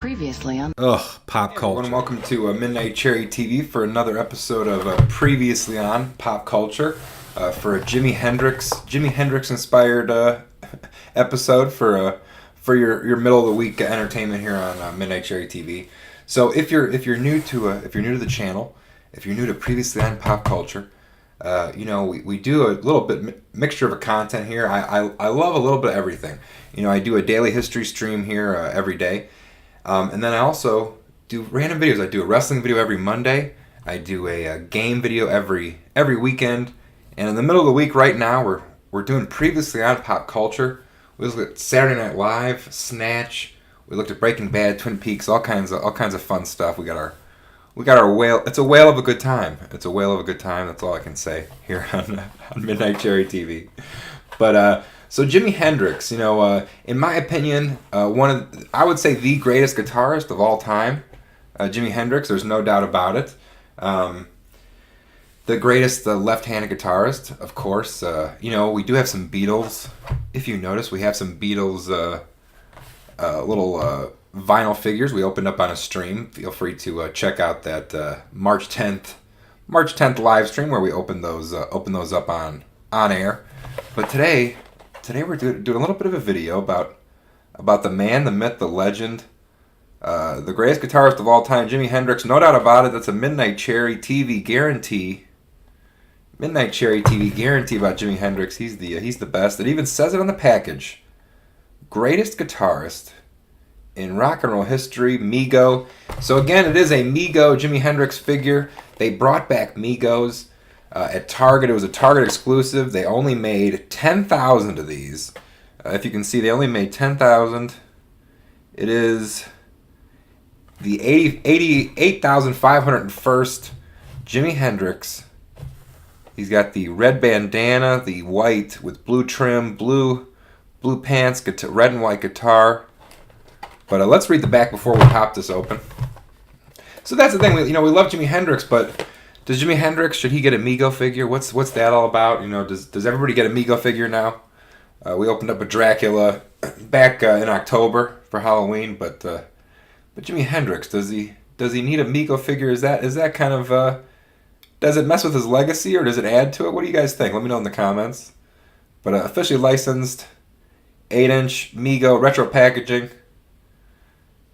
Previously on Pop culture. Hey, welcome to Midnight Cherry TV for another episode of Previously on Pop Culture for a Jimi Hendrix inspired episode for your middle of the week entertainment here on Midnight Cherry TV. So if you're new to the channel, if you're new to Previously on Pop Culture, we do a little bit mixture of content here. I love a little bit of everything. I do a daily history stream here every day. And then I also do random videos. I do a wrestling video every Monday. I do a game video every weekend. And in the middle of the week right now, we're doing Previously on Pop Culture. We looked at Saturday Night Live, Snatch. We looked at Breaking Bad, Twin Peaks, all kinds of fun stuff. We got our whale. It's a whale of a good time. It's a whale of a good time. That's all I can say here on Midnight Cherry TV. But so Jimi Hendrix, in my opinion, I would say the greatest guitarist of all time. Jimi Hendrix, there's no doubt about it. The greatest left-handed guitarist, of course. We do have some Beatles. If you notice, we have some Beatles little vinyl figures we opened up on a stream. Feel free to check out that March 10th live stream where we opened those up on air. But today we're doing a little bit of a video about the man, the myth, the legend, the greatest guitarist of all time, Jimi Hendrix. No doubt about it. That's a Midnight Cherry TV guarantee. Midnight Cherry TV guarantee about Jimi Hendrix. He's the best. It even says it on the package. Greatest guitarist in rock and roll history, Mego. So again, it is a Mego Jimi Hendrix figure. They brought back Megos. At Target, it was a Target exclusive. They only made 10,000 of these. If you can see, they only made 10,000. It is the 88,501st Jimi Hendrix. He's got the red bandana, the white with blue trim, blue pants, red and white guitar. But let's read the back before we pop this open. So that's the thing. We love Jimi Hendrix, but does Jimi Hendrix, should he get a Mego figure? What's that all about? Does everybody get a Mego figure now? We opened up a Dracula back in October for Halloween, but Jimi Hendrix, does he need a Mego figure? Is that kind of does it mess with his legacy or does it add to it? What do you guys think? Let me know in the comments. But officially licensed 8-inch Mego retro packaging.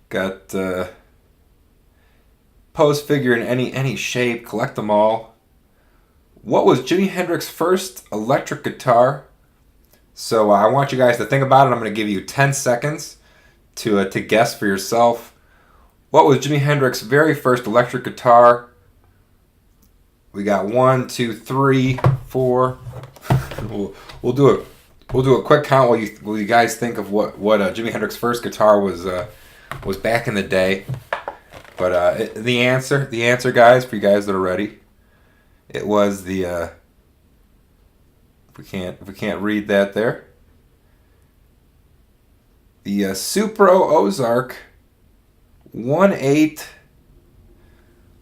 Got pose figure in any shape, collect them all. What was Jimi Hendrix's first electric guitar? So I want you guys to think about it. I'm going to give you 10 seconds to guess for yourself. What was Jimi Hendrix's very first electric guitar? We got 1, 2, 3, 4. We'll do a quick count while you guys think of what Jimi Hendrix's first guitar was back in the day. But the answer, guys, for you guys that are ready, it was the if we can't read that there, the Supro Ozark 1.8.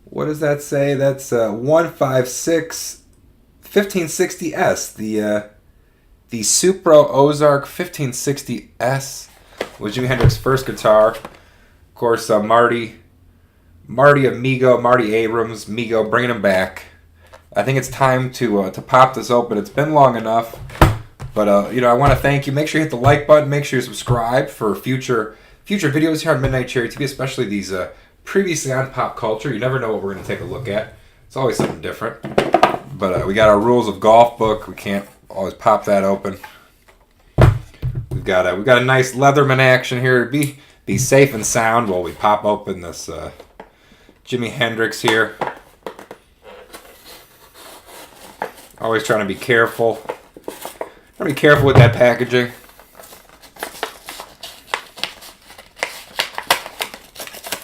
What does that say? That's 156 1560S. The Supro Ozark 1560S was Jimi Hendrix's first guitar. Of course, Marty of Mego, Marty Abrams, Mego, bringing him back. I think it's time to pop this open. It's been long enough, but I want to thank you. Make sure you hit the like button. Make sure you subscribe for future videos here on Midnight Cherry TV, especially these Previously on Pop Culture. You never know what we're going to take a look at. It's always something different. But we got our Rules of Golf book. We can't always pop that open. We got a nice Leatherman action here. Be safe and sound while we pop open this Jimi Hendrix here. Always trying to be careful. Be careful with that packaging.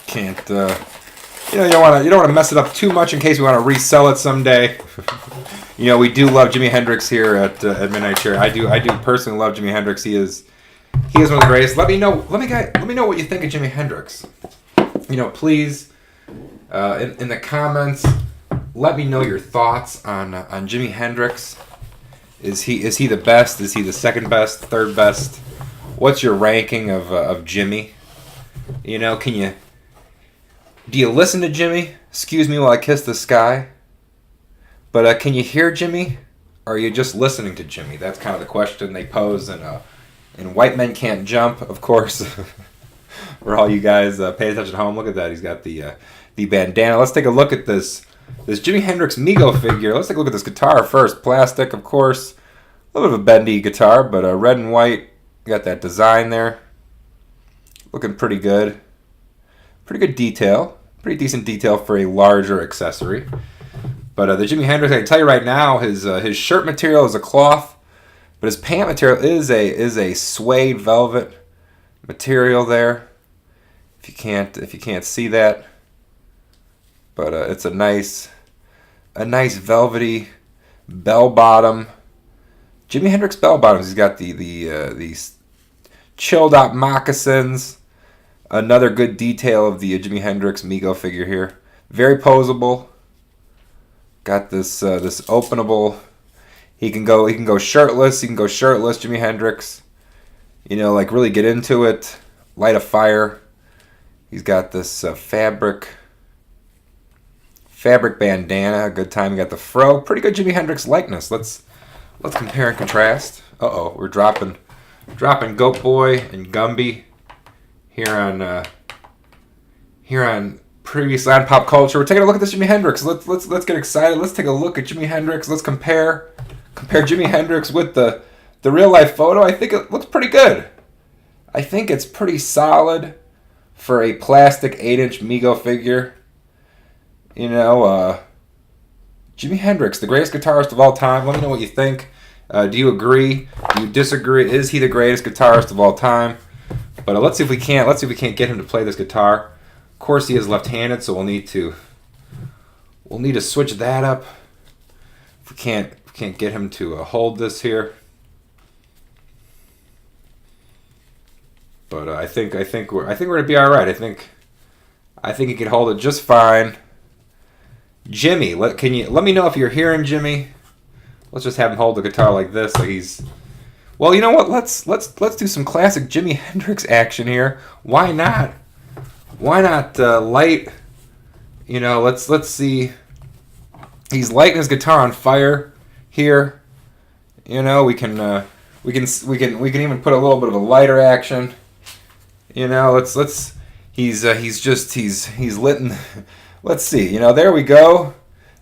Can't you don't want to mess it up too much in case we want to resell it someday. We do love Jimi Hendrix here at Midnight Cherry. I do personally love Jimi Hendrix. He is one of the greatest. Let me know what you think of Jimi Hendrix. Please in the comments, let me know your thoughts on Jimi Hendrix. Is he the best? Is he the second best? Third best? What's your ranking of Jimmy? You know, do you listen to Jimmy? Excuse me while I kiss the sky. But can you hear Jimmy? Or are you just listening to Jimmy? That's kind of the question they pose in White Men Can't Jump, of course. For all you guys pay attention at home, look at that. He's got the bandana. Let's take a look at this Jimi Hendrix Mego figure. Let's take a look at this guitar first. Plastic, of course. A little bit of a bendy guitar, but red and white. Got that design there. Looking pretty good. Pretty good detail. Pretty decent detail for a larger accessory. But the Jimi Hendrix, I can tell you right now, his shirt material is a cloth, but his pant material is a suede velvet material there. If you can't see that, but it's a nice velvety bell bottom. Jimi Hendrix bell bottoms. He's got these chilled out moccasins. Another good detail of the Jimi Hendrix Mego figure here. Very posable. Got this openable. He can go shirtless. Jimi Hendrix. You know, like really get into it. Light a fire. He's got this fabric bandana. A good time. He got the fro. Pretty good Jimi Hendrix likeness. Let's compare and contrast. We're dropping Goat Boy and Gumby here on previously on Pop Culture. We're taking a look at this Jimi Hendrix. Let's get excited. Let's take a look at Jimi Hendrix. Let's compare Jimi Hendrix with the real life photo. I think it looks pretty good. I think it's pretty solid for a plastic 8-inch Mego figure. You know, Jimi Hendrix, the greatest guitarist of all time. Let me know what you think. Do you agree? Do you disagree? Is he the greatest guitarist of all time? But let's see if we can't get him to play this guitar. Of course, he is left-handed, so we'll need to switch that up. If we can't get him to hold this here. But I think we're gonna be all right. I think he can hold it just fine. Jimmy, let me know if you're hearing Jimmy. Let's just have him hold the guitar like this, like he's. Well, you know what? Let's do some classic Jimi Hendrix action here. Why not? Why not light? You know, let's see. He's lighting his guitar on fire here. You know, we can even put a little bit of a lighter action. You know, he's lit. Let's see. You know, there we go.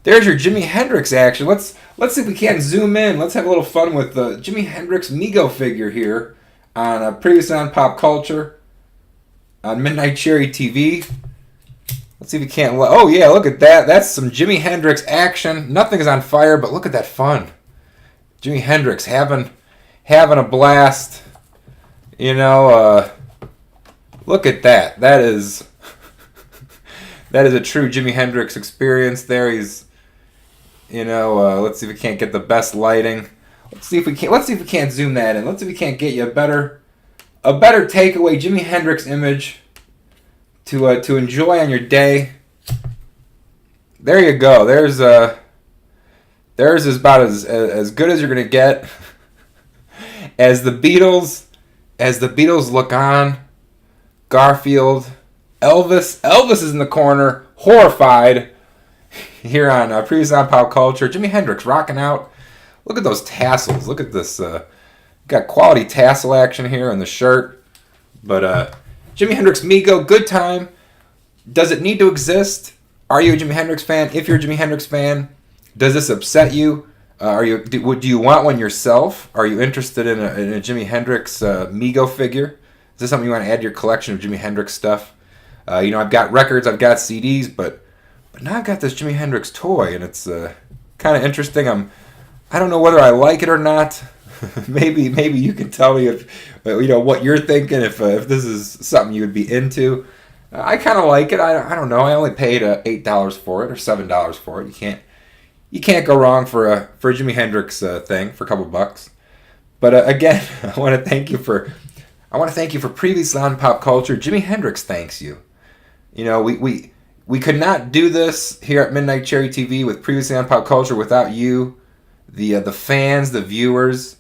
There's your Jimi Hendrix action. Let's see if we can't zoom in. Let's have a little fun with the Jimi Hendrix Mego figure here on previously on Pop Culture on Midnight Cherry TV. Let's see if we can't. Oh yeah, look at that. That's some Jimi Hendrix action. Nothing is on fire, but look at that fun. Jimi Hendrix having a blast. You know, look at that. That is a true Jimi Hendrix experience. There, he's. You know, let's see if we can't get the best lighting. Let's see if we can't zoom that in. Let's see if we can't get you a better takeaway Jimi Hendrix image to enjoy on your day. There you go. There's is about as good as you're gonna get. As the Beatles look on, Garfield, Elvis is in the corner, horrified. Here on previously on Pop Culture, Jimi Hendrix rocking out. Look at those tassels. Look at this. Got quality tassel action here in the shirt. But Jimi Hendrix Mego, good time. Does it need to exist? Are you a Jimi Hendrix fan? If you're a Jimi Hendrix fan, does this upset you? Do you want one yourself? Are you interested in a Jimi Hendrix Mego figure? Is this something you want to add to your collection of Jimi Hendrix stuff? You know, I've got records, I've got CDs, but now I've got this Jimi Hendrix toy, and it's kind of interesting. I don't know whether I like it or not. maybe you can tell me if you know what you're thinking. If this is something you would be into, I kind of like it. I don't know. I only paid $8 for it or $7 for it. You can't go wrong for a Jimi Hendrix thing for a couple bucks. But again, I want to thank you for previously on Pop Culture. Jimi Hendrix thanks you. You know, we could not do this here at Midnight Cherry TV with previously on Pop Culture without you, the fans, the viewers,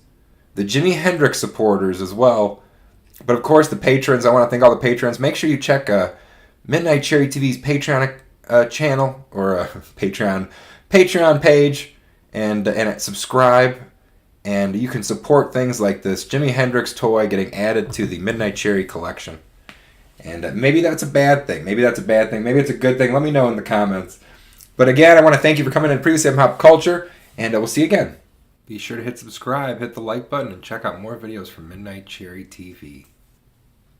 the Jimi Hendrix supporters as well. But of course, the patrons, I want to thank all the patrons. Make sure you check Midnight Cherry TV's Patreon channel, or Patreon page, and subscribe. And you can support things like this Jimi Hendrix toy getting added to the Midnight Cherry collection. And maybe that's a bad thing. Maybe that's a bad thing. Maybe it's a good thing. Let me know in the comments. But again, I want to thank you for coming in previously on Pop Culture, and we'll see you again. Be sure to hit subscribe, hit the like button, and check out more videos from Midnight Cherry TV.